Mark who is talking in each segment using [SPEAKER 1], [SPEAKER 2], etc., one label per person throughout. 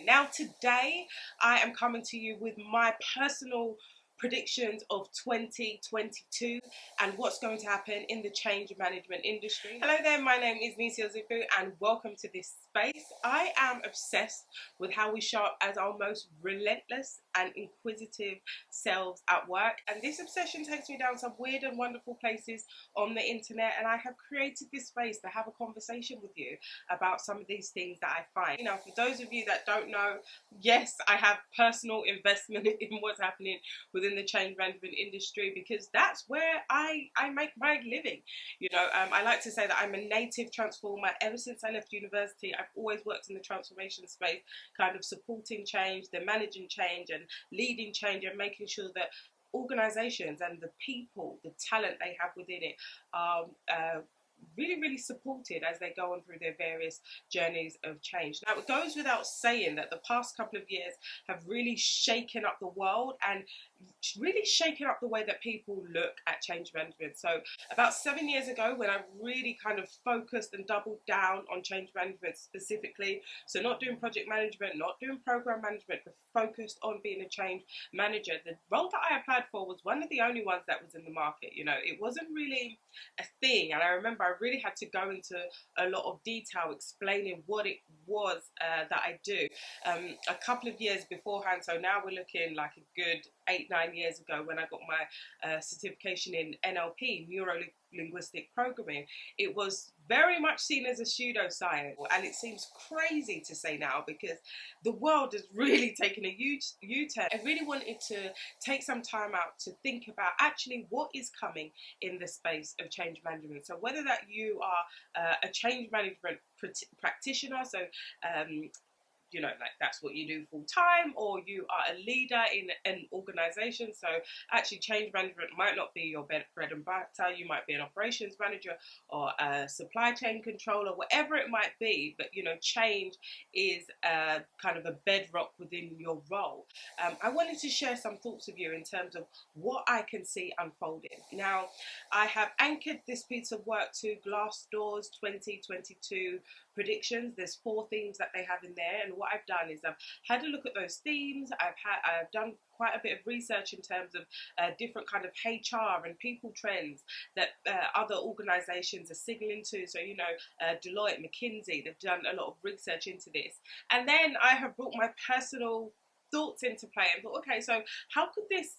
[SPEAKER 1] Now today I am coming to you with my personal predictions of 2022 and what's going to happen in the change management industry. Hello there, my name is Nissi Ozigbu and welcome to this space. I am obsessed with how we show up as our most relentless and inquisitive selves at work, and this obsession takes me down some weird and wonderful places on the internet, and I have created this space to have a conversation with you about some of these things that I find. For those of you that don't know, yes, I have personal investment in what's happening within the change management industry because that's where I make my living. I like to say that I'm a native transformer. Ever since I left university, I've always worked in the transformation space, kind of supporting change, the managing change and leading change and making sure that organizations and the people, the talent they have within it are really supported as they go on through their various journeys of change. Now, it goes without saying that the past couple of years have really shaken up the world and really shaken up the way that people look at change management. So about 7 years ago, when I really kind of focused and doubled down on change management specifically, so not doing project management, not doing program management, but focused on being a change manager, the role that I applied for was one of the only ones that was in the market. It wasn't really a thing, and I remember I really had to go into a lot of detail explaining what it was that I do. A couple of years beforehand, so now we're looking like a good 8-9 years ago when I got my certification in NLP, neuro-linguistic programming, it was very much seen as a pseudoscience, and it seems crazy to say now because the world has really taken a huge U-turn. I really wanted to take some time out to think about actually what is coming in the space of change management. So whether that you are a change management practitioner, so like that's what you do full time, or you are a leader in an organization. So actually change management might not be your bread and butter. You might be an operations manager or a supply chain controller, whatever it might be, but change is kind of a bedrock within your role. I wanted to share some thoughts with you in terms of what I can see unfolding. Now, I have anchored this piece of work to Glassdoor's 2022 predictions. There's 4 themes that they have in there, and what I've done is I've had a look at those themes. I've done quite a bit of research in terms of different kind of HR and people trends that other organizations are signaling to. So Deloitte, McKinsey, they've done a lot of research into this, and then I have brought my personal thoughts into play and thought, okay, so how could this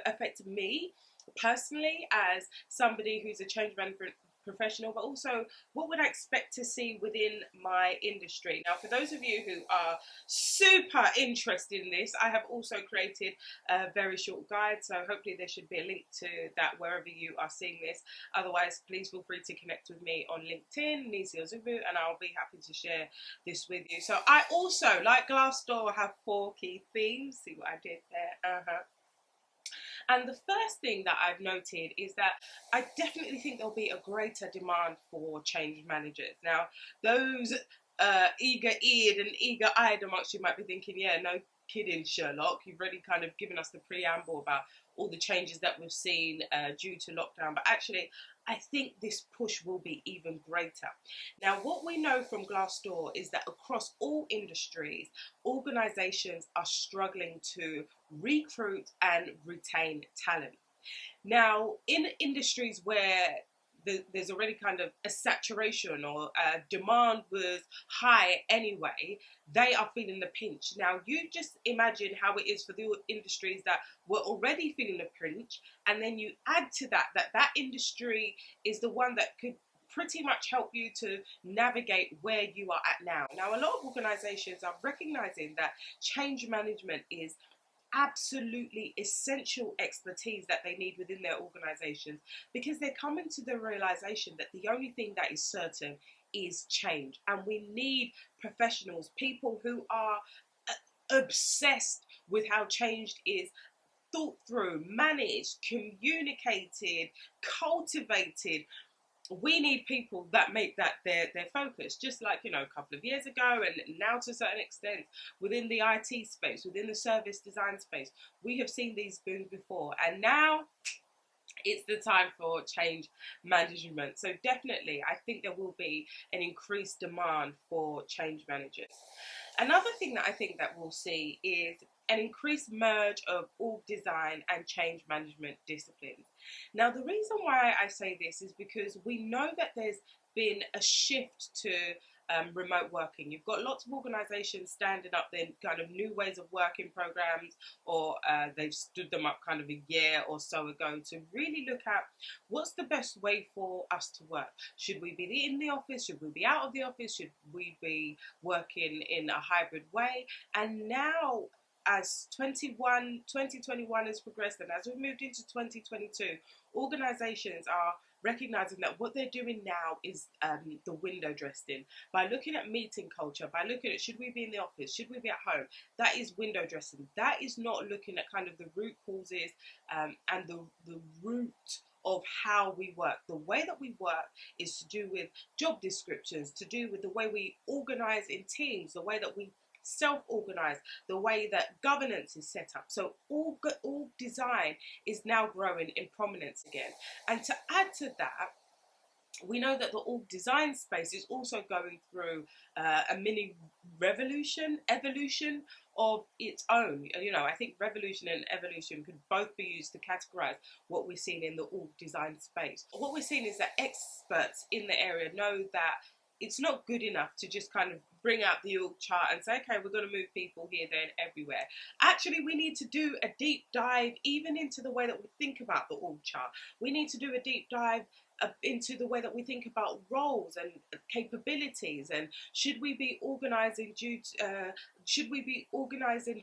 [SPEAKER 1] affect me personally as somebody who's a change management professional, but also what would I expect to see within my industry. Now, for those of you who are super interested in this, I have also created a very short guide, so hopefully there should be a link to that wherever you are seeing this. Otherwise, please feel free to connect with me on LinkedIn, Nissi Ozigbu, and I'll be happy to share this with you. So I also, like Glassdoor, have 4 key themes. See what I did there? And the first thing that I've noted is that I definitely think there'll be a greater demand for change managers. Now, those eager-eared and eager-eyed amongst you might be thinking, yeah, no kidding, Sherlock. You've already kind of given us the preamble about all the changes that we've seen due to lockdown. But actually, I think this push will be even greater. Now, what we know from Glassdoor is that across all industries, organizations are struggling to recruit and retain talent. Now, in industries where there's already kind of a saturation or demand was high anyway, they are feeling the pinch. Now, you just imagine how it is for the industries that were already feeling the pinch, and then you add to that industry is the one that could pretty much help you to navigate where you are at now. Now, a lot of organizations are recognizing that change management is absolutely essential expertise that they need within their organizations, because they're coming to the realization that the only thing that is certain is change, and we need professionals, people who are obsessed with how change is thought through, managed, communicated, cultivated. We need people that make that their focus, just like a couple of years ago, and now to a certain extent within the IT space, within the service design space, we have seen these booms before, and now it's the time for change management. So definitely, I think there will be an increased demand for change managers. Another thing that I think that we'll see is an increased merge of org design and change management disciplines. Now, the reason why I say this is because we know that there's been a shift to remote working. You've got lots of organisations standing up their kind of new ways of working programs, or they've stood them up kind of a year or so ago to really look at what's the best way for us to work. Should we be in the office? Should we be out of the office? Should we be working in a hybrid way? And now, as 2021 has progressed, and as we've moved into 2022, organisations are recognizing that what they're doing now is the window dressing. By looking at meeting culture, by looking at should we be in the office, should we be at home, that is window dressing. That is not looking at kind of the root causes and the root of how we work. The way that we work is to do with job descriptions, to do with the way we organize in teams, the way that we self-organize, the way that governance is set up. So all design is now growing in prominence again. And to add to that, we know that the org design space is also going through a mini evolution of its own. You know, I think revolution and evolution could both be used to categorize what we're seeing in the org design space. What we're seeing is that experts in the area know that it's not good enough to just kind of bring out the org chart and say, okay, we're going to move people here, there, and everywhere. Actually, we need to do a deep dive even into the way that we think about the org chart. We need to do a deep dive into the way that we think about roles and capabilities, and should we be organising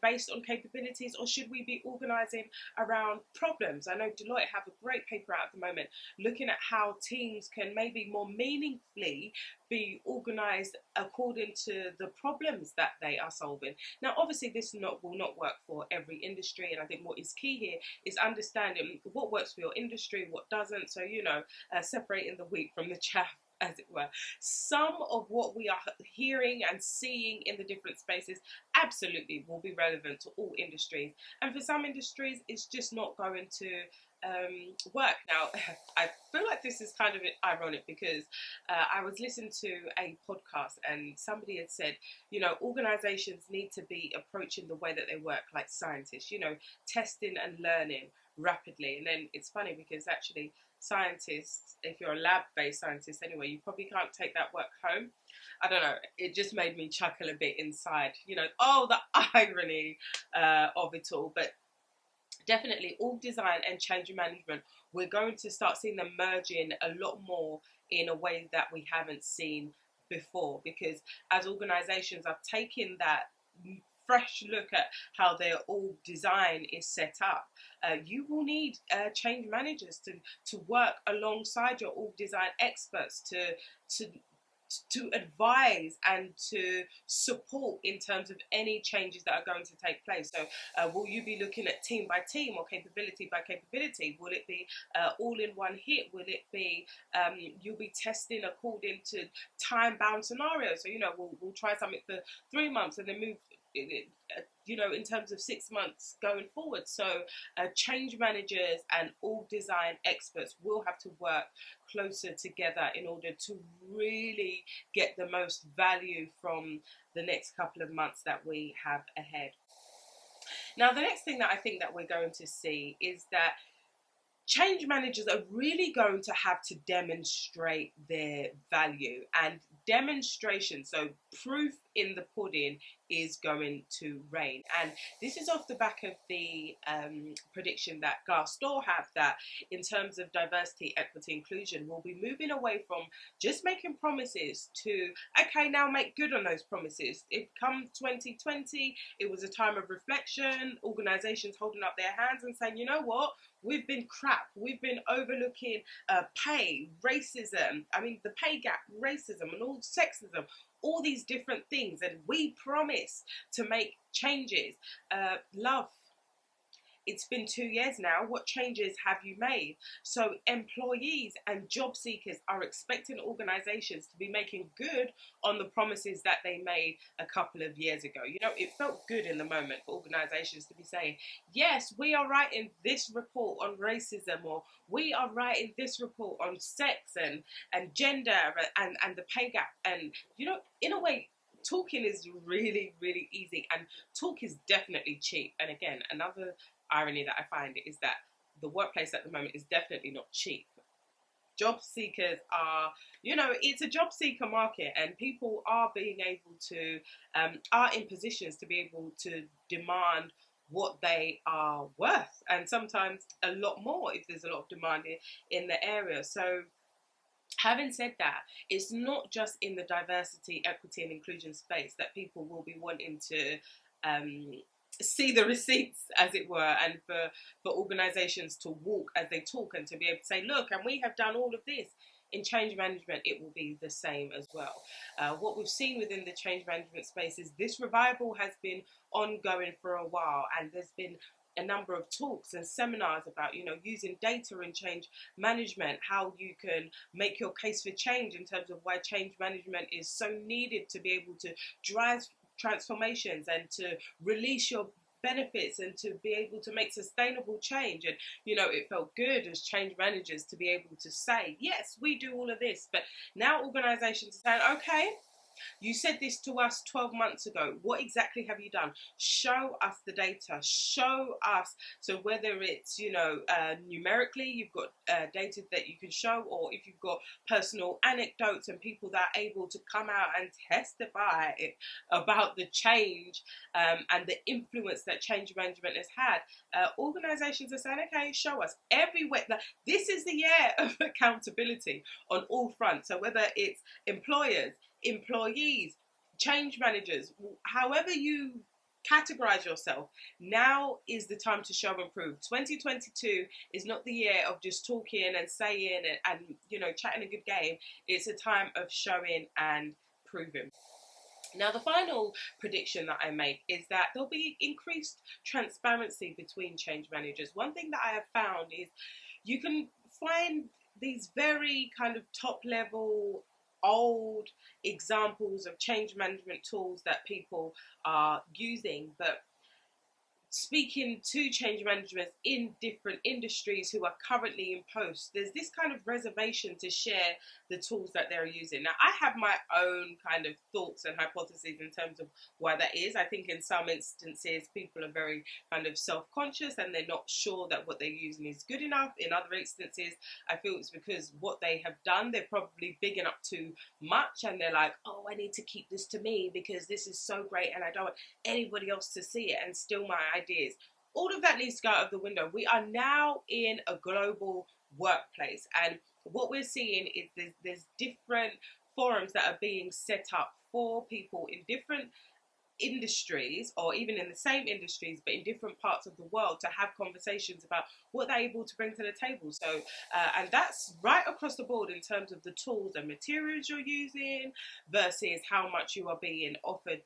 [SPEAKER 1] based on capabilities, or should we be organising around problems? I know Deloitte have a great paper out at the moment looking at how teams can maybe more meaningfully be organised according to the problems that they are solving. Now, obviously, this will not work for every industry, and I think what is key here is understanding what works for your industry, what doesn't. So, you know, separating the wheat from the chaff, as it were. Some of what we are hearing and seeing in the different spaces absolutely will be relevant to all industries, and for some industries, it's just not going to work. Now, I feel like this is kind of ironic because I was listening to a podcast and somebody had said, you know, organizations need to be approaching the way that they work like scientists, you know, testing and learning rapidly. And then it's funny because actually scientists, if you're a lab-based scientist anyway, you probably can't take that work home. I don't know, it just made me chuckle a bit inside, you know, oh, the irony of it all. But definitely org design and change management, we're going to start seeing them merging a lot more in a way that we haven't seen before, because as organizations are taking that fresh look at how their org design is set up, you will need change managers to work alongside your org design experts to advise and to support in terms of any changes that are going to take place. So will you be looking at team by team or capability by capability? Will it be all in one hit? Will it be you'll be testing according to time bound scenarios? So, you know, we'll try something for 3 months and then move you know, in terms of 6 months going forward. So change managers and org design experts will have to work closer together in order to really get the most value from the next couple of months that we have ahead. Now, the next thing that I think that we're going to see is that change managers are really going to have to demonstrate their value, and demonstration, so proof in the pudding, is going to reign. And this is off the back of the prediction that Glassdoor have, that in terms of diversity, equity, inclusion, we'll be moving away from just making promises to, okay, now make good on those promises. It come 2020, it was a time of reflection, organisations holding up their hands and saying, you know what, we've been crap, we've been overlooking pay, racism, I mean the pay gap, racism and all sexism, all these different things, and we promise to make changes. Love, it's been 2 years now. What changes have you made? So employees and job seekers are expecting organisations to be making good on the promises that they made a couple of years ago. You know, it felt good in the moment for organisations to be saying, yes, we are writing this report on racism, or we are writing this report on sex and gender and the pay gap. And, you know, in a way, talking is really, really easy, and talk is definitely cheap. And again, another irony that I find is that the workplace at the moment is definitely not cheap. Job seekers are, it's a job seeker market, and people are being able to, are in positions to be able to demand what they are worth, and sometimes a lot more if there's a lot of demand in the area. So having said that, it's not just in the diversity, equity, and inclusion space that people will be wanting to see the receipts, as it were, and for organisations to walk as they talk and to be able to say, look, and we have done all of this. In change management, it will be the same as well. What we've seen within the change management space is this revival has been ongoing for a while, and there's been a number of talks and seminars about, using data in change management, how you can make your case for change in terms of why change management is so needed to be able to drive transformations and to release your benefits and to be able to make sustainable change. And it felt good as change managers to be able to say, yes, we do all of this, but now organizations are saying, okay, you said this to us 12 months ago. What exactly have you done? Show us the data. Show us. So whether it's, numerically, you've got data that you can show, or if you've got personal anecdotes and people that are able to come out and testify about the change and the influence that change management has had, organizations are saying, okay, show us everywhere. This is the year of accountability on all fronts. So whether it's employers, employees, change managers, however you categorize yourself, now is the time to show and prove. 2022 is not the year of just talking and saying and chatting a good game. It's a time of showing and proving. Now, the final prediction that I make is that there'll be increased transparency between change managers. One thing that I have found is you can find these very kind of top level old examples of change management tools that people are using, but speaking to change managers in different industries who are currently in post, there's this kind of reservation to share the tools that they're using. Now, I have my own kind of thoughts and hypotheses in terms of why that is. I think in some instances, people are very kind of self-conscious and they're not sure that what they're using is good enough. In other instances, I feel it's because what they have done, they're probably bigging up too much, and they're like, oh, I need to keep this to me because this is so great and I don't want anybody else to see it and steal my ideas. All of that needs to go out of the window. We are now in a global workplace, and what we're seeing is there's different forums that are being set up for people in different industries, or even in the same industries but in different parts of the world, to have conversations about what they're able to bring to the table. So and that's right across the board in terms of the tools and materials you're using versus how much you are being offered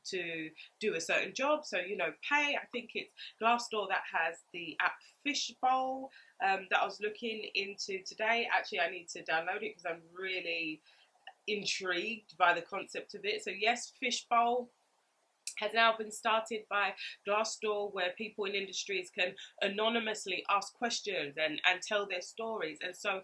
[SPEAKER 1] to do a certain job. So pay, I think it's Glassdoor that has the app Fishbowl that I was looking into today. Actually, I need to download it because I'm really intrigued by the concept of it. So yes, Fishbowl has now been started by Glassdoor, where people in industries can anonymously ask questions and tell their stories. And so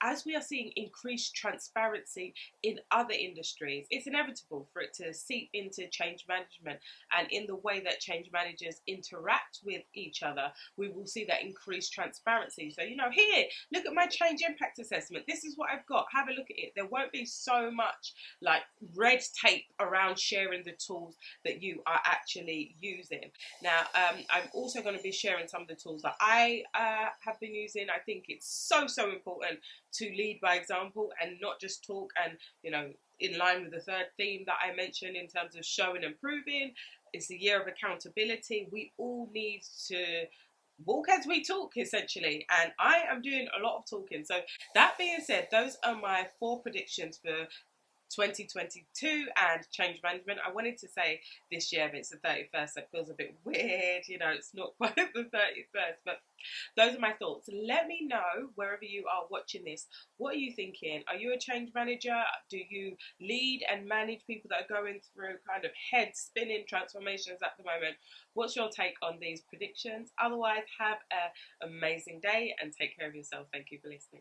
[SPEAKER 1] as we are seeing increased transparency in other industries, it's inevitable for it to seep into change management, and in the way that change managers interact with each other, we will see that increased transparency. So, here, look at my change impact assessment. This is what I've got. Have a look at it. There won't be so much like red tape around sharing the tools that you are actually using. Now, I'm also going to be sharing some of the tools that I have been using. I think it's so important to lead by example and not just talk. And in line with the third theme that I mentioned in terms of showing and proving, it's the year of accountability. We all need to walk as we talk, essentially, and I am doing a lot of talking. So that being said, those are my 4 predictions for 2022 and change management. I wanted to say this year, but it's the 31st, so it feels a bit weird, it's not quite the 31st, but those are my thoughts. Let me know, wherever you are watching this, what are you thinking? Are you a change manager? Do you lead and manage people that are going through kind of head spinning transformations at the moment? What's your take on these predictions? Otherwise, have an amazing day and take care of yourself. Thank you for listening.